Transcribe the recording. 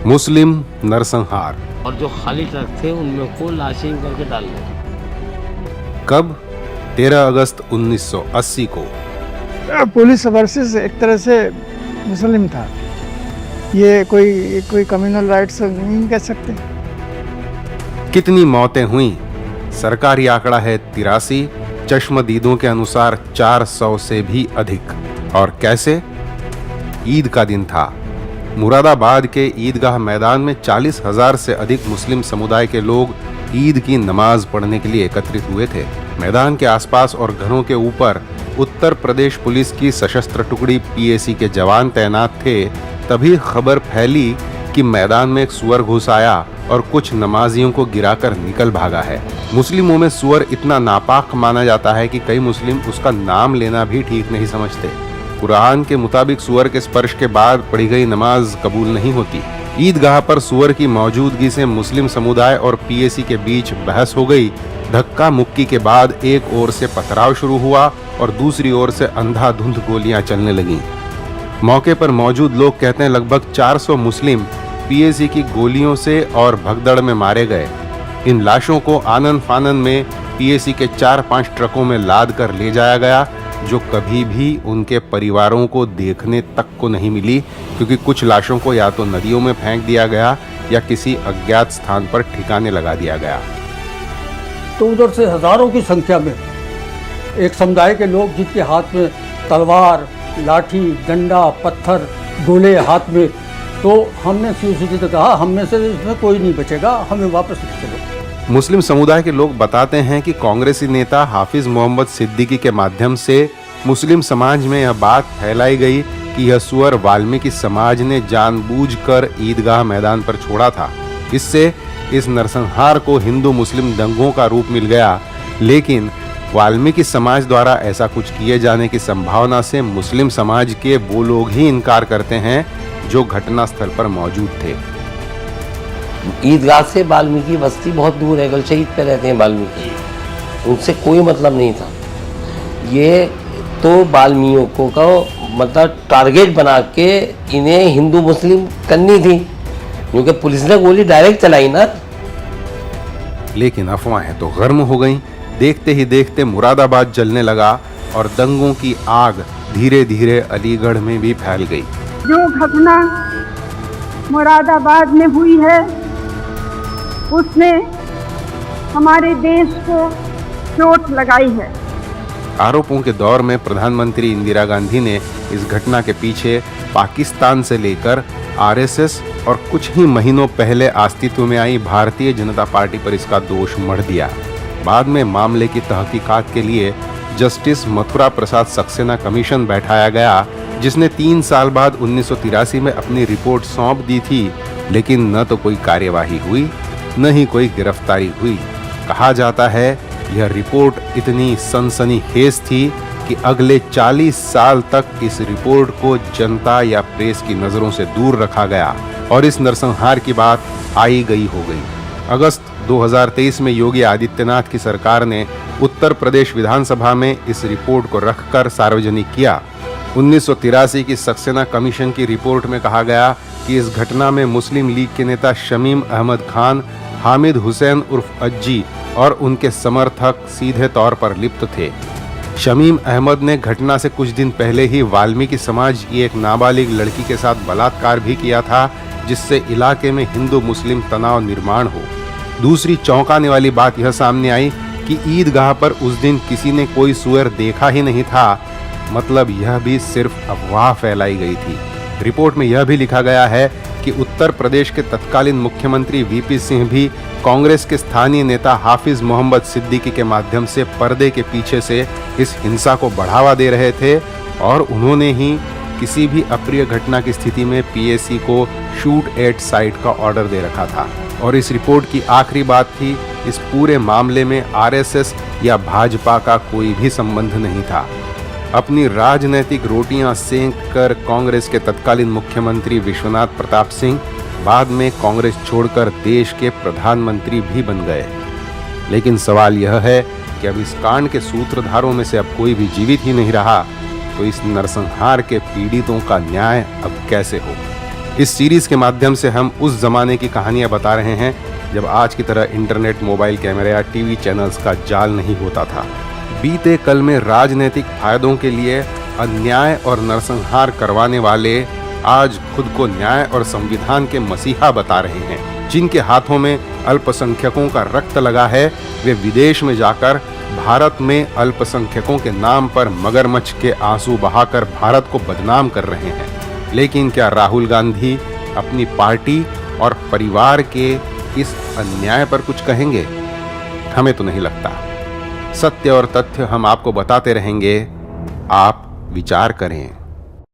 मुस्लिम नरसंहार। और जो खाली ट्रक थे उनमें को लाशें करके डाल दिया। कब? 13 अगस्त 1980 को। पुलिस वर्सेस एक तरह से मुस्लिम था, ये कोई कम्युनल राइट्स नहीं कह सकते। कितनी मौतें हुई? सरकारी आंकड़ा है 83, चश्मदीदों के अनुसार 400 से भी अधिक। और कैसे? ईद का दिन था। मुरादाबाद के ईदगाह मैदान में 40,000 से अधिक मुस्लिम समुदाय के लोग ईद की नमाज पढ़ने के लिए एकत्रित हुए थे। मैदान के आसपास और घरों के ऊपर उत्तर प्रदेश पुलिस की सशस्त्र टुकड़ी पीएसी के जवान तैनात थे। तभी खबर फैली कि मैदान में एक सुअर घुस आया और कुछ नमाजियों को गिराकर निकल भागा है। मुस्लिमों में सुअर इतना नापाक माना जाता है कि कई मुस्लिम उसका नाम लेना भी ठीक नहीं समझते। कुरान के मुताबिक सुअर के स्पर्श के बाद पढ़ी गई नमाज कबूल नहीं होती। ईदगाह पर सुअर की मौजूदगी से मुस्लिम समुदाय और पीएसी के बीच बहस हो गई। धक्का मुक्की के बाद एक ओर से पथराव शुरू हुआ और दूसरी ओर से अंधाधुंध गोलियां चलने लगीं। मौके पर मौजूद लोग कहते हैं लगभग 400 मुस्लिम पीएसी की गोलियों से और भगदड़ में मारे गए। इन लाशों को आनन फानन में पीएसी के 4-5 ट्रकों में लाद कर ले जाया गया, जो कभी भी उनके परिवारों को देखने तक को नहीं मिली, क्योंकि कुछ लाशों को या तो नदियों में फेंक दिया गया या किसी अज्ञात स्थान पर ठिकाने लगा दिया गया। तो उधर से हजारों की संख्या में एक समुदाय के लोग जिनके हाथ में तलवार, लाठी, डंडा, पत्थर, गोले हाथ में, तो हमने सीधे से कहा हम में से इसमें कोई नहीं बचेगा, हमें वापस चलो। मुस्लिम समुदाय के लोग बताते हैं कि कांग्रेसी नेता हाफिज मोहम्मद सिद्दीकी के माध्यम से मुस्लिम समाज में यह बात फैलाई गई कि यह सुअर वाल्मीकि समाज ने जानबूझकर ईदगाह मैदान पर छोड़ा था। इससे इस नरसंहार को हिंदू मुस्लिम दंगों का रूप मिल गया। लेकिन वाल्मीकि समाज द्वारा ऐसा कुछ किए जाने की संभावना से मुस्लिम समाज के वो लोग ही इनकार करते हैं जो घटना स्थल पर मौजूद थे। ईदगाह से वाल्मीकि बस्ती बहुत दूर है, गलशहीद पे रहते हैं वाल्मीकि, उनसे कोई मतलब नहीं था। ये तो वाल्मीकियों को मतलब टारगेट बना के इन्हें हिंदू मुस्लिम करनी थी, क्योंकि पुलिस ने गोली डायरेक्ट चलाई ना। लेकिन अफवाहें तो गर्म हो गईं। देखते ही देखते मुरादाबाद जलने लगा और दंगों की आग धीरे धीरे अलीगढ़ में भी फैल गई। जो घटना मुरादाबाद में हुई है उसने हमारे देश को चोट लगाई है। आरोपों के दौर में प्रधानमंत्री इंदिरा गांधी ने इस घटना के पीछे पाकिस्तान से लेकर आरएसएस और कुछ ही महीनों पहले अस्तित्व में आई भारतीय जनता पार्टी पर इसका दोष मढ़ दिया। बाद में मामले की तहकीकात के लिए जस्टिस मथुरा प्रसाद सक्सेना कमीशन बैठाया गया, जिसने 3 साल बाद 1983 में अपनी रिपोर्ट सौंप दी थी। लेकिन न तो कोई कार्यवाही हुई, न ही कोई गिरफ्तारी हुई। कहा जाता है यह रिपोर्ट इतनी सनसनीखेज थी कि अगले 40 साल तक इस रिपोर्ट को जनता या प्रेस की नजरों से दूर रखा गया और इस नरसंहार की बात आई गई हो गई। अगस्त 2023 में योगी आदित्यनाथ की सरकार ने उत्तर प्रदेश विधानसभा में इस रिपोर्ट को रखकर सार्वजनिक किया। 1983 की सक्सेना कमीशन की रिपोर्ट में कहा गया कि इस घटना में मुस्लिम लीग के नेता शमीम अहमद खान, हामिद हुसैन उर्फ अज्जी और उनके समर्थक सीधे तौर पर लिप्त थे। शमीम अहमद ने घटना से कुछ दिन पहले ही वाल्मीकि समाज की एक नाबालिग लड़की के साथ बलात्कार भी किया था, जिससे इलाके में हिंदू मुस्लिम तनाव निर्माण हो। दूसरी चौंकाने वाली बात यह सामने आई कि ईदगाह पर उस दिन किसी ने कोई सुअर देखा ही नहीं था। मतलब यह भी सिर्फ अफवाह फैलाई गई थी। रिपोर्ट में यह भी लिखा गया है कि उत्तर प्रदेश के तत्कालीन मुख्यमंत्री वीपी सिंह भी कांग्रेस के स्थानीय नेता हाफिज मोहम्मद सिद्दीकी के माध्यम से पर्दे के पीछे से इस हिंसा को बढ़ावा दे रहे थे और उन्होंने ही किसी भी अप्रिय घटना की स्थिति में पीएसी को शूट एट साइट का ऑर्डर दे रखा था। और इस रिपोर्ट की आखिरी बात थी, इस पूरे मामले में आरएसएस या भाजपा का कोई भी संबंध नहीं था। अपनी राजनैतिक रोटियां सेंक कर कांग्रेस के तत्कालीन मुख्यमंत्री विश्वनाथ प्रताप सिंह बाद में कांग्रेस छोड़कर देश के प्रधानमंत्री भी बन गए। लेकिन सवाल यह है कि अब इस कांड के सूत्रधारों में से अब कोई भी जीवित ही नहीं रहा, तो इस नरसंहार के पीड़ितों का न्याय अब कैसे हो? इस सीरीज के माध्यम से हम उस जमाने की कहानियां बता रहे हैं जब आज की तरह इंटरनेट, मोबाइल कैमरे या टीवी चैनल्स का जाल नहीं होता था। बीते कल में राजनीतिक फायदों के लिए अन्याय और नरसंहार करवाने वाले आज खुद को न्याय और संविधान के मसीहा बता रहे हैं। जिनके हाथों में अल्पसंख्यकों का रक्त लगा है, वे विदेश में जाकर भारत में अल्पसंख्यकों के नाम पर मगरमच्छ के आंसू बहाकर भारत को बदनाम कर रहे हैं। लेकिन क्या राहुल गांधी अपनी पार्टी और परिवार के इस अन्याय पर कुछ कहेंगे? हमें तो नहीं लगता। सत्य और तथ्य हम आपको बताते रहेंगे, आप विचार करें।